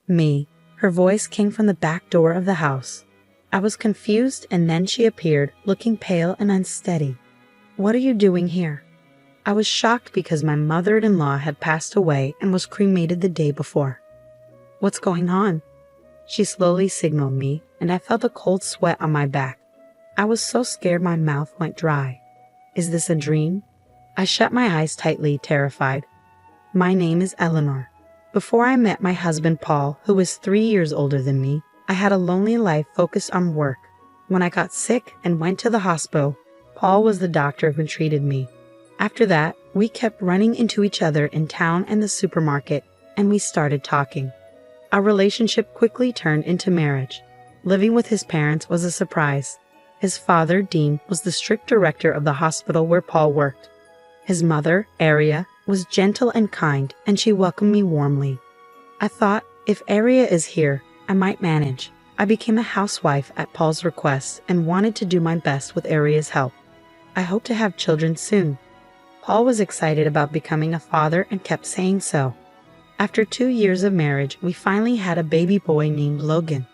Me. Her voice came from the back door of the house. I was confused, and then she appeared, looking pale and unsteady. "What are you doing here?" I was shocked because my mother-in-law had passed away and was cremated the day before. "What's going on?" She slowly signaled me, and I felt a cold sweat on my back. I was so scared my mouth went dry. Is this a dream? I shut my eyes tightly, terrified. My name is Eleanor. Before I met my husband Paul, who is 3 years older than me, I had a lonely life focused on work. When I got sick and went to the hospital, Paul was the doctor who treated me. After that, we kept running into each other in town and the supermarket, and we started talking. Our relationship quickly turned into marriage. Living with his parents was a surprise. His father, Dean, was the strict director of the hospital where Paul worked. His mother, Aria, was gentle and kind, and she welcomed me warmly. I thought, if Aria is here, I might manage. I became a housewife at Paul's request and wanted to do my best with Aria's help. I hope to have children soon. Paul was excited about becoming a father and kept saying so. After 2 years of marriage, we finally had a baby boy named Logan.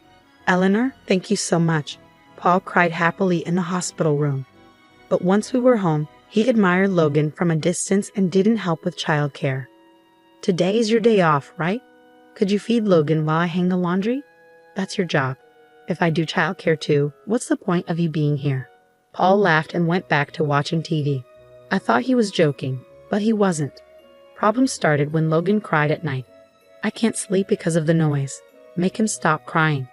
"Eleanor, thank you so much," Paul cried happily in the hospital room. But once we were home, he admired Logan from a distance and didn't help with childcare. "Today is your day off, right? Could you feed Logan while I hang the laundry? That's your job. If I do childcare too, what's the point of you being here?" Paul laughed and went back to watching TV. I thought he was joking, but he wasn't. Problems started when Logan cried at night. "I can't sleep because of the noise. Make him stop crying."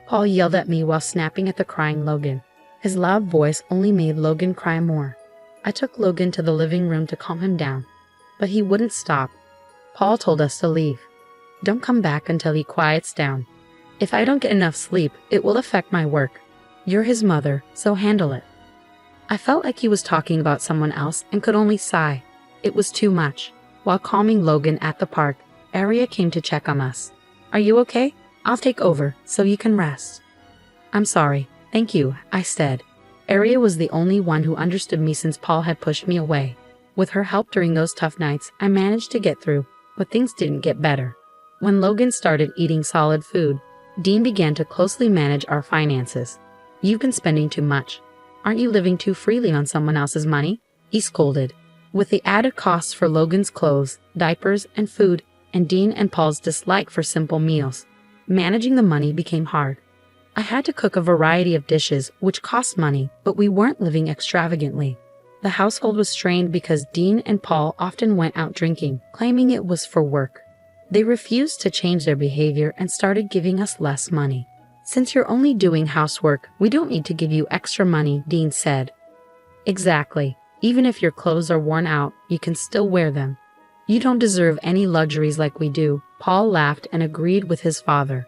Paul yelled at me while snapping at the crying Logan. His loud voice only made Logan cry more. I took Logan to the living room to calm him down, but he wouldn't stop. Paul told us to leave. "Don't come back until he quiets down. If I don't get enough sleep, it will affect my work. You're his mother, so handle it." I felt like he was talking about someone else and could only sigh. It was too much. While calming Logan at the park, Aria came to check on us. "Are you okay? I'll take over, so you can rest." "I'm sorry. Thank you," I said. Aria was the only one who understood me since Paul had pushed me away. With her help during those tough nights, I managed to get through, but things didn't get better. When Logan started eating solid food, Dean began to closely manage our finances. "You've been spending too much. Aren't you living too freely on someone else's money?" he scolded. With the added costs for Logan's clothes, diapers, and food, and Dean and Paul's dislike for simple meals, managing the money became hard. I had to cook a variety of dishes, which cost money, but we weren't living extravagantly. The household was strained because Dean and Paul often went out drinking, claiming it was for work. They refused to change their behavior and started giving us less money. "Since you're only doing housework, we don't need to give you extra money," Dean said. "Exactly. Even if your clothes are worn out, you can still wear them. You don't deserve any luxuries like we do." Paul laughed and agreed with his father.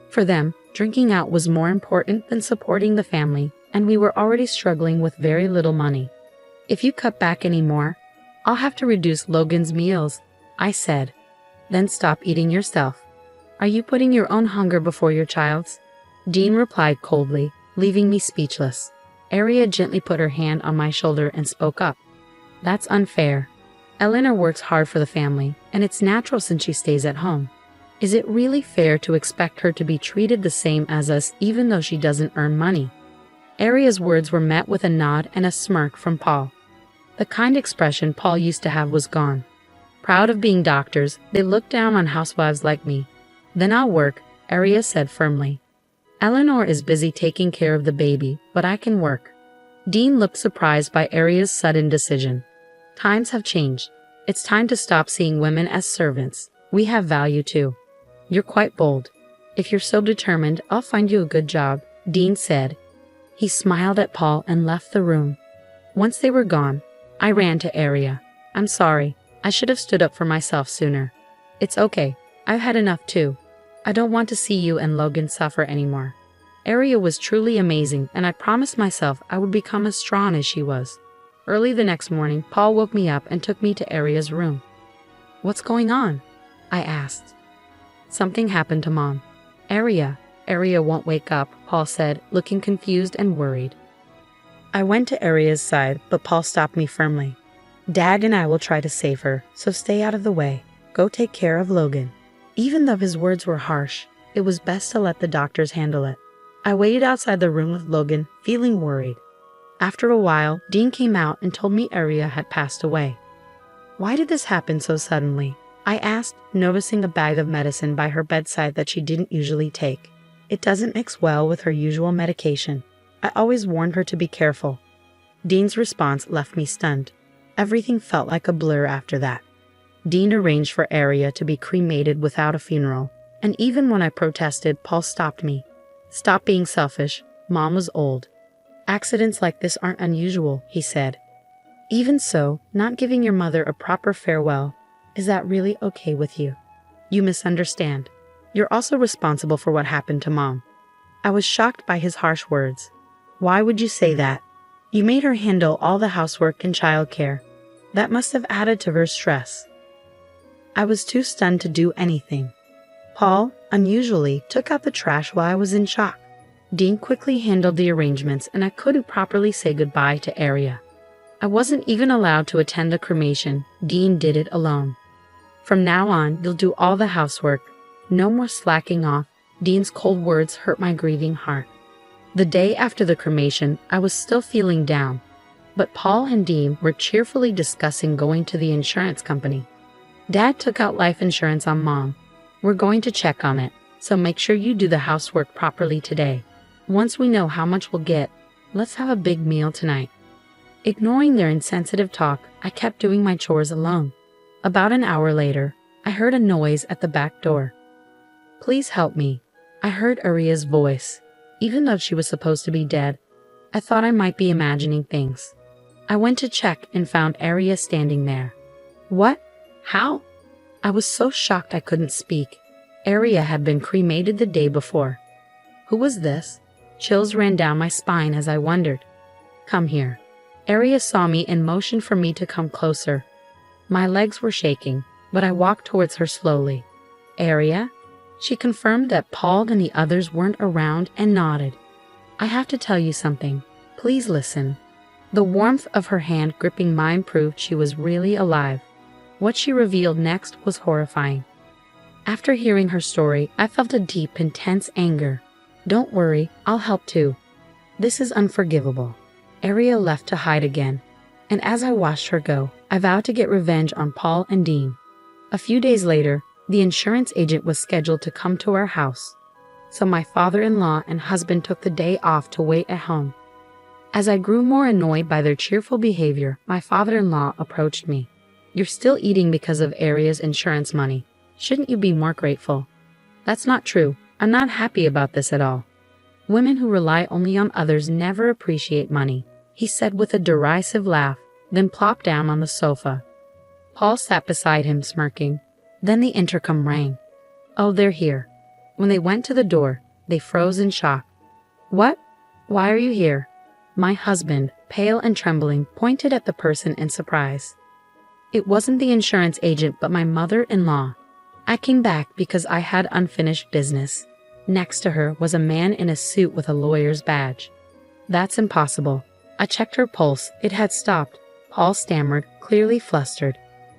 For them, drinking out was more important than supporting the family, and we were already struggling with very little money. "If you cut back any more, I'll have to reduce Logan's meals," I said. "Then stop eating yourself. Are you putting your own hunger before your child's?" Dean replied coldly, leaving me speechless. Aria gently put her hand on my shoulder and spoke up. "That's unfair. Eleanor works hard for the family, and it's natural since she stays at home. Is it really fair to expect her to be treated the same as us even though she doesn't earn money?" Aria's words were met with a nod and a smirk from Paul. The kind expression Paul used to have was gone. Proud of being doctors, they looked down on housewives like me. "Then I'll work," Aria said firmly. "Eleanor is busy taking care of the baby, but I can work." Dean looked surprised by Aria's sudden decision. "Times have changed. It's time to stop seeing women as servants. We have value too." "You're quite bold. If you're so determined, I'll find you a good job," Dean said. He smiled at Paul and left the room. Once they were gone, I ran to Aria. "I'm sorry. I should have stood up for myself sooner." "It's okay. I've had enough too. I don't want to see you and Logan suffer anymore." Aria was truly amazing, and I promised myself I would become as strong as she was. Early the next morning, Paul woke me up and took me to Aria's room. "What's going on?" I asked. "Something happened to Mom." Aria won't wake up," Paul said, looking confused and worried. I went to Aria's side, but Paul stopped me firmly. "Dad and I will try to save her, so stay out of the way. Go take care of Logan." Even though his words were harsh, it was best to let the doctors handle it. I waited outside the room with Logan, feeling worried. After a while, Dean came out and told me Aria had passed away. Why did this happen so suddenly? I asked, noticing a bag of medicine by her bedside that she didn't usually take. It doesn't mix well with her usual medication. I always warned her to be careful. Dean's response left me stunned. Everything felt like a blur after that. Dean arranged for Aria to be cremated without a funeral, and even when I protested, Paul stopped me. "Stop being selfish. Mom was old. Accidents like this aren't unusual," he said. "Even so, not giving your mother a proper farewell, is that really okay with you? You misunderstand. You're also responsible for what happened to Mom." I was shocked by his harsh words. "Why would you say that? You made her handle all the housework and childcare. That must have added to her stress." I was too stunned to do anything. Paul, unusually, took out the trash while I was in shock. Dean quickly handled the arrangements, and I couldn't properly say goodbye to Aria. I wasn't even allowed to attend the cremation. Dean did it alone. "From now on, you'll do all the housework. No more slacking off." Dean's cold words hurt my grieving heart. The day after the cremation, I was still feeling down, but Paul and Dean were cheerfully discussing going to the insurance company. "Dad took out life insurance on Mom. We're going to check on it, so make sure you do the housework properly today. Once we know how much we'll get, let's have a big meal tonight." Ignoring their insensitive talk, I kept doing my chores alone. About an hour later, I heard a noise at the back door. "Please help me." I heard Aria's voice. Even though she was supposed to be dead, I thought I might be imagining things. I went to check and found Aria standing there. "What? How?" I was so shocked I couldn't speak. Aria had been cremated the day before. Who was this? Chills ran down my spine as I wondered. "Come here." Aria saw me and motioned for me to come closer. My legs were shaking, but I walked towards her slowly. "Aria?" She confirmed that Paul and the others weren't around and nodded. "I have to tell you something. Please listen." The warmth of her hand gripping mine proved she was really alive. What she revealed next was horrifying. After hearing her story, I felt a deep, intense anger. "Don't worry, I'll help too. This is unforgivable." Aria left to hide again, and as I watched her go, I vowed to get revenge on Paul and Dean. A few days later, the insurance agent was scheduled to come to our house, so my father-in-law and husband took the day off to wait at home. As I grew more annoyed by their cheerful behavior, my father-in-law approached me. "You're still eating because of Aria's insurance money. Shouldn't you be more grateful?" "That's not true. I'm not happy about this at all. Women who rely only on others never appreciate money," he said with a derisive laugh, then plopped down on the sofa. Paul sat beside him, smirking. Then the intercom rang. "Oh, they're here." When they went to the door, they froze in shock. "What? Why are you here?" My husband, pale and trembling, pointed at the person in surprise. It wasn't the insurance agent, but my mother-in-law. I came back because I had unfinished business. Next to her was a man in a suit with a lawyer's badge. "That's impossible." I checked her pulse. It had stopped. Paul stammered, clearly flustered.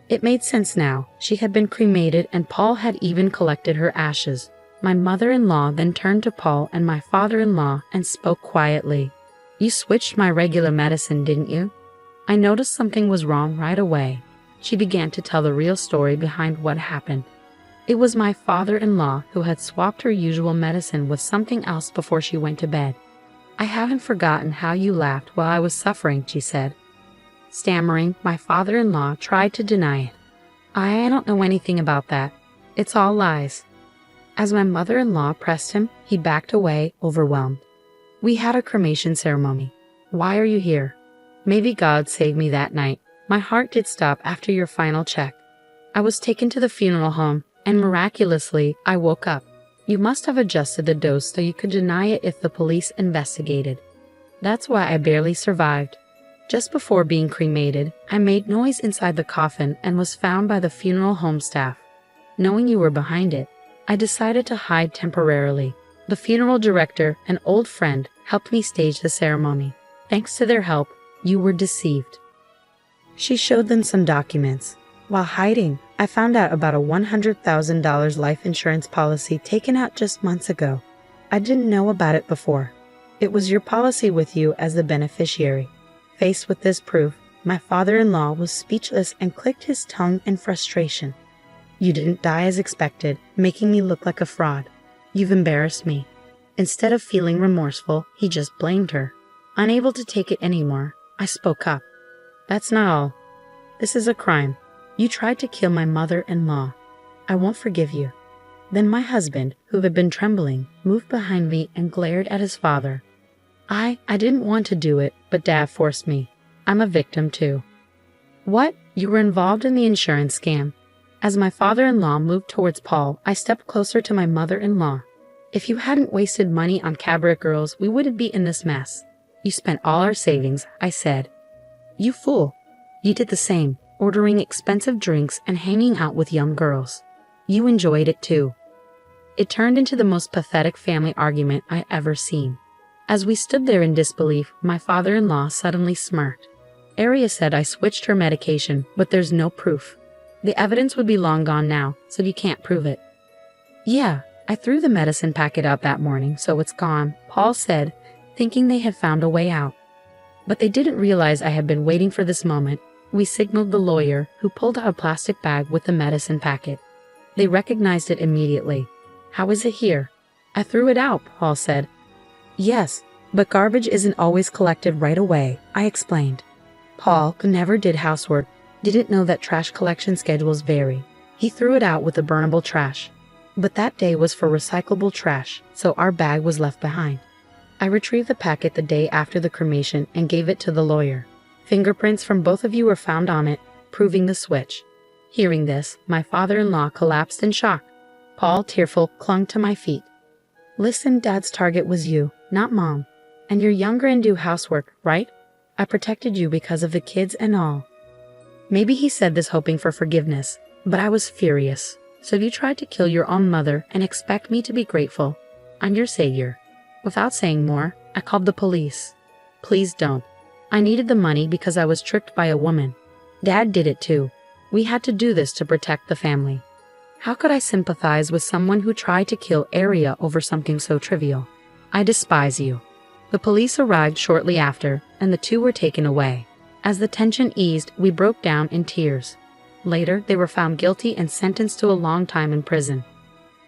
It made sense now. She had been cremated and Paul had even collected her ashes. My mother-in-law then turned to Paul and my father-in-law and spoke quietly. "You switched my regular medicine, didn't you?" I noticed something was wrong right away. She began to tell the real story behind what happened. It was my father-in-law who had swapped her usual medicine with something else before she went to bed. "I haven't forgotten how you laughed while I was suffering," she said. Stammering, my father-in-law tried to deny it. I don't know anything about that. It's all lies." As my mother-in-law pressed him, he backed away, overwhelmed. "We had a cremation ceremony. Why are you here?" "Maybe God saved me that night. My heart did stop after your final check. I was taken to the funeral home, and miraculously, I woke up. You must have adjusted the dose so you could deny it if the police investigated. That's why I barely survived. Just before being cremated, I made noise inside the coffin and was found by the funeral home staff. Knowing you were behind it, I decided to hide temporarily. The funeral director, an old friend, helped me stage the ceremony. Thanks to their help, you were deceived." She showed them some documents. While hiding, I found out about a $100,000 life insurance policy taken out just months ago. I didn't know about it before. It was your policy with you as the beneficiary. Faced with this proof, my father-in-law was speechless and clicked his tongue in frustration. You didn't die as expected, making me look like a fraud. You've embarrassed me. Instead of feeling remorseful, he just blamed her. Unable to take it anymore, I spoke up. That's not all. This is a crime. You tried to kill my mother-in-law. I won't forgive you. Then my husband, who had been trembling, moved behind me and glared at his father. I didn't want to do it, but Dad forced me. I'm a victim too. What? You were involved in the insurance scam? As my father-in-law moved towards Paul, I stepped closer to my mother-in-law. If you hadn't wasted money on cabaret girls, we wouldn't be in this mess. You spent all our savings, I said. You fool. You did the same, ordering expensive drinks and hanging out with young girls. You enjoyed it too. It turned into the most pathetic family argument I ever seen. As we stood there in disbelief, my father-in-law suddenly smirked. Aria said I switched her medication, but there's no proof. The evidence would be long gone now, so you can't prove it. Yeah, I threw the medicine packet out that morning, so it's gone, Paul said, thinking they had found a way out. But they didn't realize I had been waiting for this moment. We signaled the lawyer, who pulled out a plastic bag with the medicine packet. They recognized it immediately. How is it here? I threw it out, Paul said. Yes, but garbage isn't always collected right away, I explained. Paul, who never did housework, didn't know that trash collection schedules vary. He threw it out with the burnable trash. But that day was for recyclable trash, so our bag was left behind. I retrieved the packet the day after the cremation and gave it to the lawyer. Fingerprints from both of you were found on it, proving the switch. Hearing this, my father-in-law collapsed in shock. Paul, tearful, clung to my feet. Listen, Dad's target was you, not Mom. And you're younger and do housework, right? I protected you because of the kids and all. Maybe he said this hoping for forgiveness, but I was furious. So you tried to kill your own mother and expect me to be grateful? I'm your savior. Without saying more, I called the police. Please don't. I needed the money because I was tricked by a woman. Dad did it too. We had to do this to protect the family. How could I sympathize with someone who tried to kill Aria over something so trivial? I despise you. The police arrived shortly after, and the two were taken away. As the tension eased, we broke down in tears. Later, they were found guilty and sentenced to a long time in prison.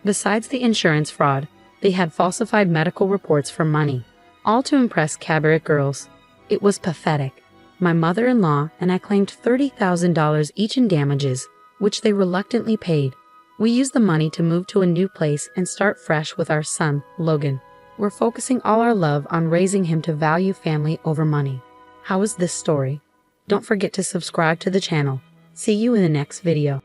Besides the insurance fraud, they had falsified medical reports for money, all to impress cabaret girls. It was pathetic. My mother-in-law and I claimed $30,000 each in damages, which they reluctantly paid. We used the money to move to a new place and start fresh with our son, Logan. We're focusing all our love on raising him to value family over money. How is this story? Don't forget to subscribe to the channel. See you in the next video.